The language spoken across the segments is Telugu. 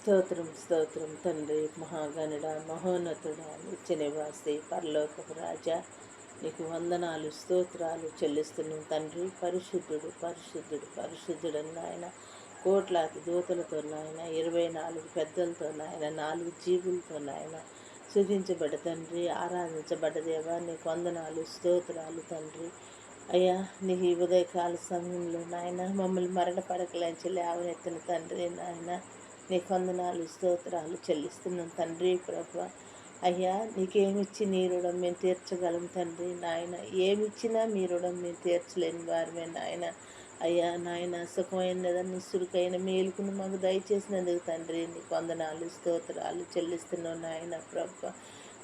స్తోత్రం స్తోత్రం తండ్రి మహాగణుడ మహోన్నతుడ నిత్య నివాసి పరలోకపు రాజా, నీకు వందనాలు స్తోత్రాలు చెల్లిస్తున్నాం తండ్రి. పరిశుద్ధుడు పరిశుద్ధుడు పరిశుద్ధుడని నాయన, కోట్లాది దూతలతో నాయన, 24 పెద్దలతో నాయన, 4 జీవులతో నాయన స్తుతించబడ్డ తండ్రి, ఆరాధించబడ్డ దేవా, నీకు వందనాలు స్తోత్రాలు తండ్రి. అయ్యా, నీ ఈ ఉదయకాల సమయంలో నాయన మమ్మల్ని మరణ పడకలంచి లేవనెత్తిన తండ్రి నాయన, నీకు వందనాలు స్తోత్రాలు చెల్లిస్తున్నాం తండ్రి ప్రభువా. అయ్యా, నీకేమిచ్చి నీ రుణం మేము తీర్చగలం తండ్రి నాయన. ఏమిచ్చినా మీ రుణం మేము తీర్చలేని వారమే నాయన. అయ్యా నాయన, సుఖమైనదని సురుకైన మేలుకుని మాకు దయచేసినందుకు తండ్రి నీకు వందనాలు స్తోత్రాలు చెల్లిస్తున్నాం నాయన ప్రభువా.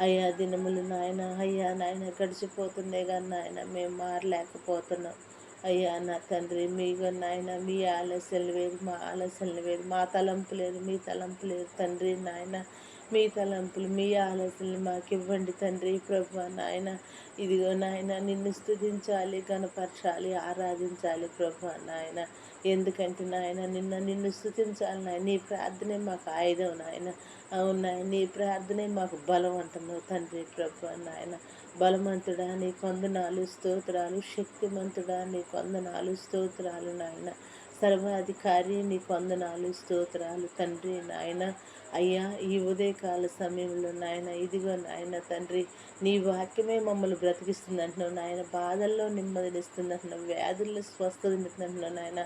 అయ్యా, దినములు నాయన, అయ్యా నాయన గడిచిపోతుండే కానీ నాయన మేము మారలేకపోతున్నాం. అయ్యా నా తండ్రి, మీకు నాయన మీ ఆలస్యాలు వేరు, మా ఆలస్యాలు వేరు, మా తలంపు లేదు మీ తలంపు లేదు తండ్రి నాయన. మీ తలంపులు మీ ఆలోచనలు మాకు ఇవ్వండి తండ్రి ప్రభు నాయన. ఇదిగో నాయన, నిన్ను స్తుతించాలి, గణపరచాలి, ఆరాధించాలి ప్రభు నాయన. ఎందుకంటే నాయన నిన్ను స్తుతించాలి నాయన. నీ ప్రార్థనే మాకు ఆయుధం నాయన. అవును నాయన, నీ ప్రార్థనే మాకు బలం అంటున్నావు తండ్రి ప్రభు నాయన. బలవంతుడా నీ కొందనాలు స్తోత్రాలు, శక్తిమంతుడా నీ కొందనాలు స్తోత్రాలు నాయన. సర్వాధికారి నీ కొందనాలు స్తోత్రాలు తండ్రి నాయన. అయ్యా, ఈ ఉదయకాల సమయంలో నాయన, ఇదిగో నాయన తండ్రి, నీ వాక్యమే మమ్మల్ని బ్రతికిస్తుంది అంటున్నావు నాయన. బాధల్లో నెమ్మదినిస్తుంది అంటున్నావు, వ్యాధుల్లో స్వస్థతనిస్తున్నట్టున్నావు నాయన.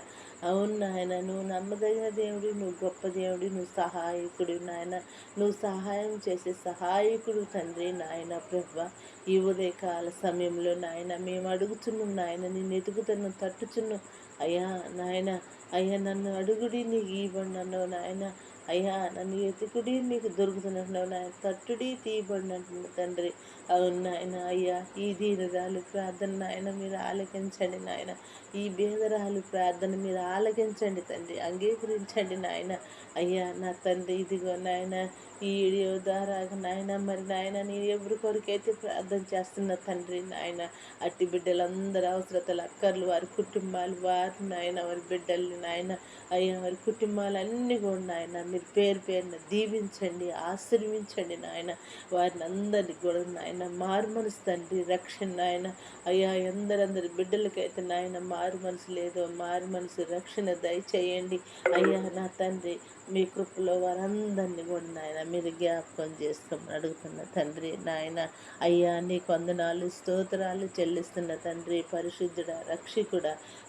అవును నాయన, నువ్వు నమ్మదగిన దేవుడు, నువ్వు గొప్ప దేవుడు, నువ్వు సహాయకుడు నాయన. నువ్వు సహాయం చేసే సహాయకుడు తండ్రి నాయన ప్రభు. ఈ ఉదయకాల సమయంలో నాయన మేము అడుగుతున్నాం నాయన, నిన్ను ఎదుగుతున్నాం, తట్టుచున్నాం అయ్యా నాయన. అయ్యా, నన్ను అడుగుడి నీకు ఇవ్వండి అన్నావు నాయన. అయ్యా, నన్ను ఎతుకుడి మీకు దొరుకుతున్నట్టున్నావు నాయన. తట్టుడి తీయబడినట్టు తండ్రి. అవును నాయన. అయ్యా, ఈ దీనురాలు ప్రార్థన నాయన మీరు ఆలకించండి నాయన. ఈ బేదరాలు ప్రార్థన మీరు ఆలకించండి తండ్రి, అంగీకరించండి నాయన. అయ్యా నా తండ్రి, ఇదిగో నాయన ఈ వీడియో ద్వారా నాయన, మరి నాయన నేను ఎవరి కొరకైతే ప్రార్థన చేస్తున్న తండ్రి నాయన, అట్టి బిడ్డలందరూ అవసరతలు అక్కర్లు, వారి కుటుంబాలు, వారి నాయన, వారి బిడ్డల్ని నాయన, అయ్యా వారి కుటుంబాలన్నీ కూడా నాయన మీరు పేరు పేరున దీవించండి, ఆశీర్వించండి నాయన. వారిని అందరినీ కూడా నాయన మారు మనసు తండ్రి, రక్షణ నాయన. అయ్యా, ఎందరందరి బిడ్డలకైతే నాయన మారు మనసు లేదో మారు మనసు రక్షణ దయచేయండి అయ్యా నా తండ్రి. మీ కృపలో వారందరినీ కూడా నాయన మీరు జ్ఞాపకం చేసుకోమని అడుగుతున్న తండ్రి నాయన. అయ్యా, నీ వందనాలు స్తోత్రాలు చెల్లిస్తున్న తండ్రి, పరిశుద్ధుడ రక్షకుడ.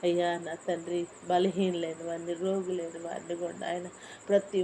అయ్యా నా తండ్రి, బలహీనలేని వారిని, రోగులేని వారిని కూడా నాయన, ప్రతి